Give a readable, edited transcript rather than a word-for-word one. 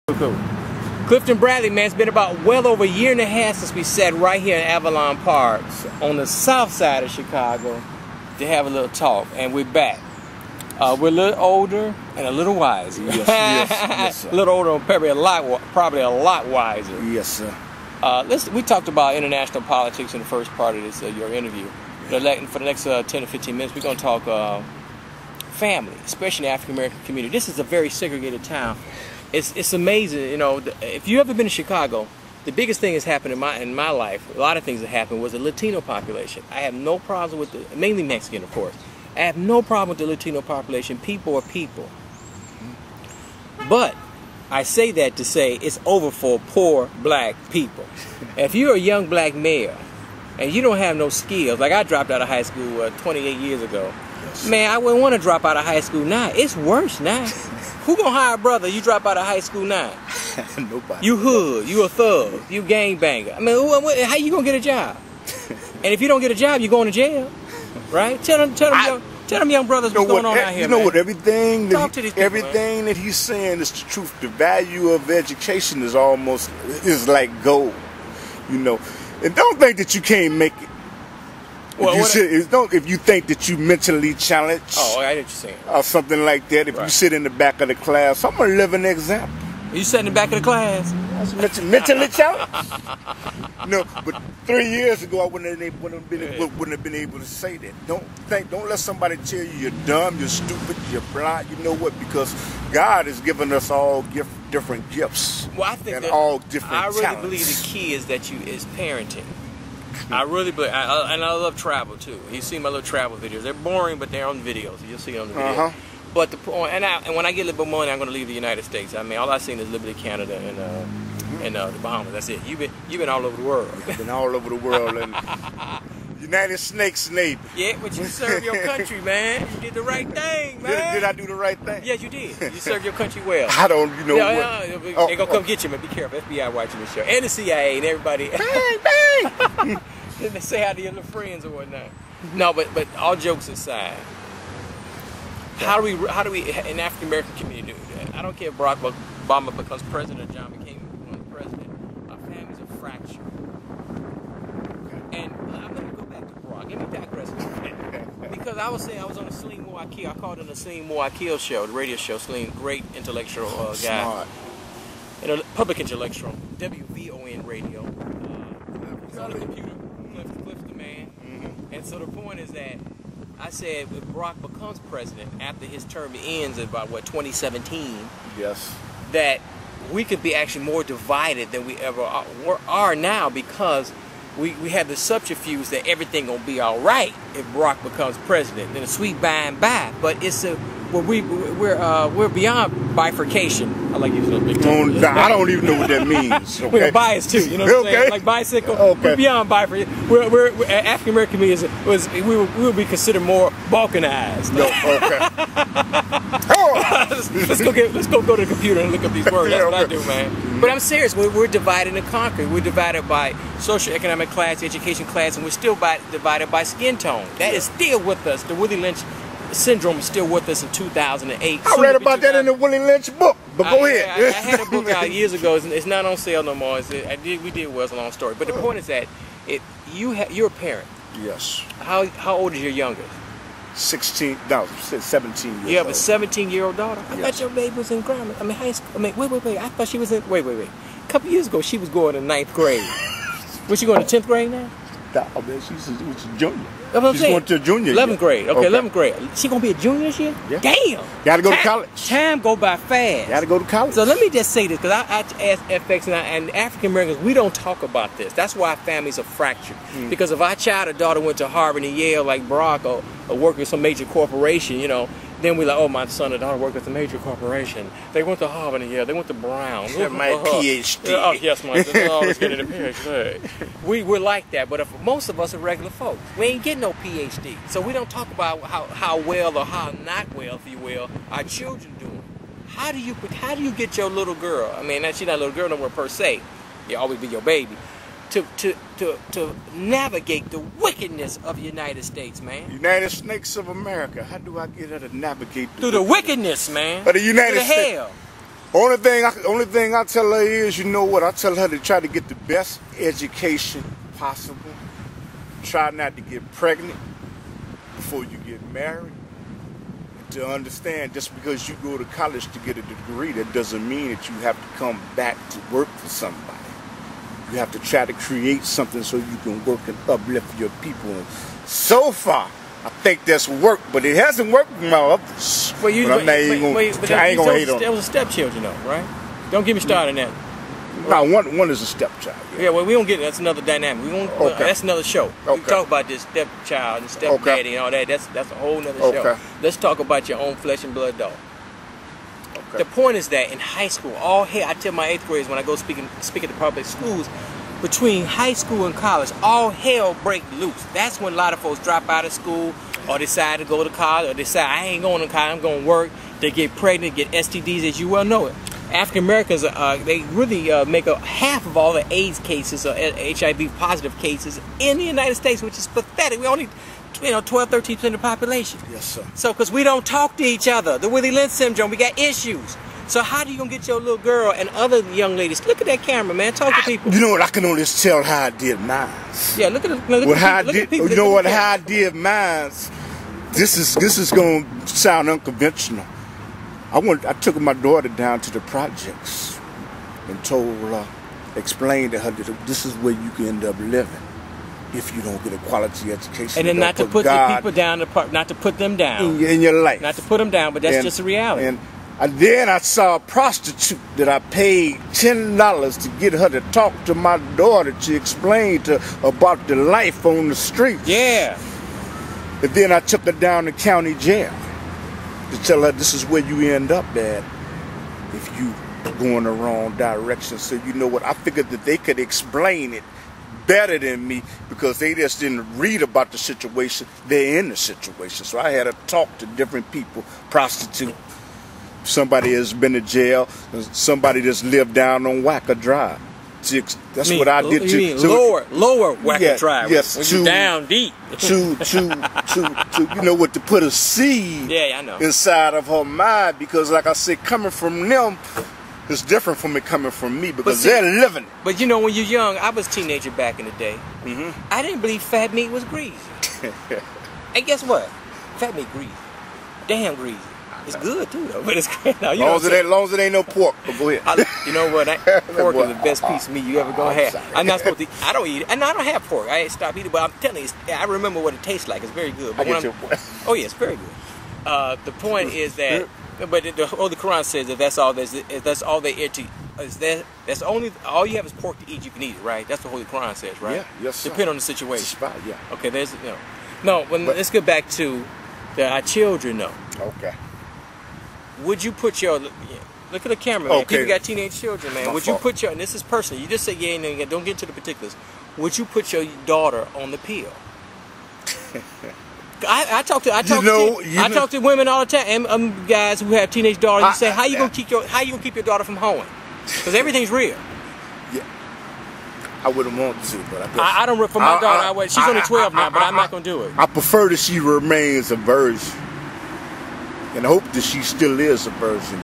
Cool. Clifton Bradley, man, it's been about well over a year and a half since we sat right here in Avalon Parks on the south side of Chicago to have a little talk, and we're back. We're a little older and a little wiser. Yes, sir. A little older and probably a lot wiser. Yes, sir. We talked about international politics in the first part of this your interview. For the next 10 to 15 minutes, we're going to talk family, especially in the African American community. This is a very segregated town. It's amazing, you know. If you ever been to Chicago, the biggest thing that's happened in my life, a lot of things that happened, was the Latino population. I have no problem with mainly Mexican, of course. I have no problem with the Latino population. People are people. But I say that to say it's over for poor black people. If you're a young black male and you don't have no skills, like I dropped out of high school 28 years ago. Yes. Man, I wouldn't want to drop out of high school now. It's worse now. Who gonna hire a brother you drop out of high school now? Nobody. You hood, you a thug, you gangbanger. I mean, how you gonna get a job? And if you don't get a job, you're going to jail, right? Tell them young brothers what's going on out here. You know man. what? Everything people, that he's saying is the truth. The value of education is like gold, you know. And don't think that you can't make it. Well, if you think that you mentally challenged, oh, I know what you're saying, or something like that. If you sit in the back of the class, I'm gonna live an example. You sat in the back of the class. That's mentally challenged. No, but 3 years ago I wouldn't have been able to say that. Don't let somebody tell you you're dumb, you're stupid, you're blind. You know what? Because God has given us all different gifts. Well, I think and all different talents. I really believe the key is parenting. I really believe, and I love travel too. You see my little travel videos. They're boring, but they're on videos. You'll see it on the video. But the point, and when I get a little bit money, I'm going to leave the United States. I mean, all I've seen is Liberty, Canada, and the Bahamas. That's it. You've been all over the world. I've been all over the world, and United Snakes neighbor. Yeah, but you serve your country, man. You did the right thing, man. Did I do the right thing? Yes, you did. You served your country well. I don't, you know what? They're gonna come get you, man. Be careful. FBI watching this show, and the CIA and everybody. Bang, bang. They say hi to your little friends or whatnot. No, but all jokes aside, how do we in the African American community do that? I don't care if Barack Obama becomes president or John McCain becomes president. Our families are fractured. And I'm gonna go back to Barack. Let me digress a little bit. Because I was saying I was on the Salim Moore Akil. I called it the Salim Moore Akil show, the radio show. Salim, great intellectual guy. Smart. And a public intellectual, WVON radio. He's on the computer. Clifton, man. And so the point is that I said if Barack becomes president after his term ends at about 2017, yes, that we could be actually more divided than we ever are now, because we have the subterfuge that everything gonna be all right if Barack becomes president. Then a sweet by and by, but it's we're beyond bifurcation. I like using those big terms. I don't even know what that means. Okay? We're biased too, you know what I'm saying? Like bicycle. Okay. We're beyond bifurcation. We're African American community we will be considered more balkanized. No, okay. let's go to the computer and look up these words. That's what I do, man. But I'm serious. We're divided and conquered. We're divided by social, economic class, education class, and we're still divided by skin tone. That is still with us. The Willie Lynch syndrome is still with us in 2008. I read about that in the Willie Lynch book, but go ahead. I had a book out years ago. It's not on sale no more. We did well. It's a long story. But the point is that you're a parent. Yes. How old is your youngest? 17 years old. You have a 17-year-old daughter? I Yes. thought your baby was in grammar. I mean, high school. I mean, wait. I thought she was in... Wait. A couple years ago, she was going to 9th grade. Was she going to 10th grade now? I mean, she's a junior. That's what I'm She's saying. going to a junior. 11th grade. Okay, 11th grade. She going to be a junior this year? Yeah. Damn. Got to go to college. Time go by fast. Got to go to college. So let me just say this, because I ask FX and African Americans, we don't talk about this. That's why families are fractured. Because if our child or daughter went to Harvard and Yale like Barack, or worked with some major corporation, you know, then we're like, oh, my son or daughter worked with a major corporation. They went to Harvard and Yale. They went to Brown. My PhD. Oh, yes, my son always getting a PhD. We're like that, but if most of us are regular folks, we ain't getting no PhD. So we don't talk about how well or how not well, if you will, our children doing. How do you get your little girl? I mean, she's not a little girl no more per se. You always be your baby. to navigate the wickedness of the United States, man. United Snakes of America. How do I get her to navigate through the wickedness, man? Of the United States. Hell. Only thing I tell her is, you know what? I tell her to try to get the best education possible. Try not to get pregnant before you get married. To understand, just because you go to college to get a degree, that doesn't mean that you have to come back to work for somebody. You have to try to create something so you can work and uplift your people. And so far, I think that's worked, but it hasn't worked with my others. Well, I ain't gonna hate on it. That was a stepchildren, though, right? Don't get me started on that. No, one is a stepchild. Yeah, well, we don't get it. That's another dynamic. We won't. Okay. That's another show. Okay. We talk about this stepchild and stepdaddy and all that. That's a whole nother show. Let's talk about your own flesh and blood dog. Okay. The point is that in high school, all hell, I tell my 8th graders when I go speak at the public schools, between high school and college, all hell break loose. That's when a lot of folks drop out of school or decide to go to college or decide, I ain't going to college, I'm going to work. They get pregnant, get STDs, as you well know it. African Americans, they really make up half of all the AIDS cases or HIV positive cases in the United States, which is pathetic. We only, 12, 13% of the population. Yes, sir. So, because we don't talk to each other, the Willie Lynch syndrome, we got issues. So how do you gonna get your little girl and other young ladies? Look at that camera, man. Talk to people. You know what? I can only tell how I did mine. Yeah, look at the how I did mine. This is gonna sound unconventional. I took my daughter down to the projects and told her, explained to her that this is where you can end up living if you don't get a quality education. And then not to put the people down, not to put them down in your life. Not to put them down, but that's just a reality. And then I saw a prostitute that I paid $10 to get her to talk to my daughter to explain to her about the life on the streets. Yeah. And then I took her down to county jail to tell her this is where you end up at if you go in the wrong direction. So you know what? I figured that they could explain it better than me because they just didn't read about the situation. They're in the situation. So I had to talk to different people, prostitute, somebody has been to jail, somebody that's lived down on Wacker Drive. That's what I did to lower Wacker Drive. Yes, down deep. to you know what, to put a seed I know. inside of her mind, because like I said, coming from them is different from it coming from me, because they're living. But you know, when you're young, I was a teenager back in the day. I didn't believe fat meat was greasy. And guess what? Fat meat greasy. Damn greasy. It's good too, though, but it's great. As long as it ain't no pork. But go ahead. You know what? Pork is the best piece of meat you ever gonna have. I'm not supposed to. I don't eat it, and I don't have pork. I ain't stopped eating, but I'm telling you, I remember what it tastes like. It's very good. But oh yeah, it's very good. The point is that, but the Quran says that that's all they eat to. That's only all you have is pork to eat. You can eat it, right? That's what Holy Quran says, right? Yeah. Yes. Sir. Depending on the situation. Yeah. Okay. Let's get back to our children, though. Okay. Would you put your look at the camera, man? Okay. People got teenage children, man. Would you put your, and this is personal, you just say yeah, and don't get into the particulars. Would you put your daughter on the pill? I talk to women all the time, and guys who have teenage daughters. You say, how you gonna keep your daughter from hoeing? Because everything's real. Yeah. I wouldn't want to, but I guess I don't. For my daughter, she's only 12 now, but I'm not gonna do it. I prefer that she remains a virgin. And I hope that she still is a virgin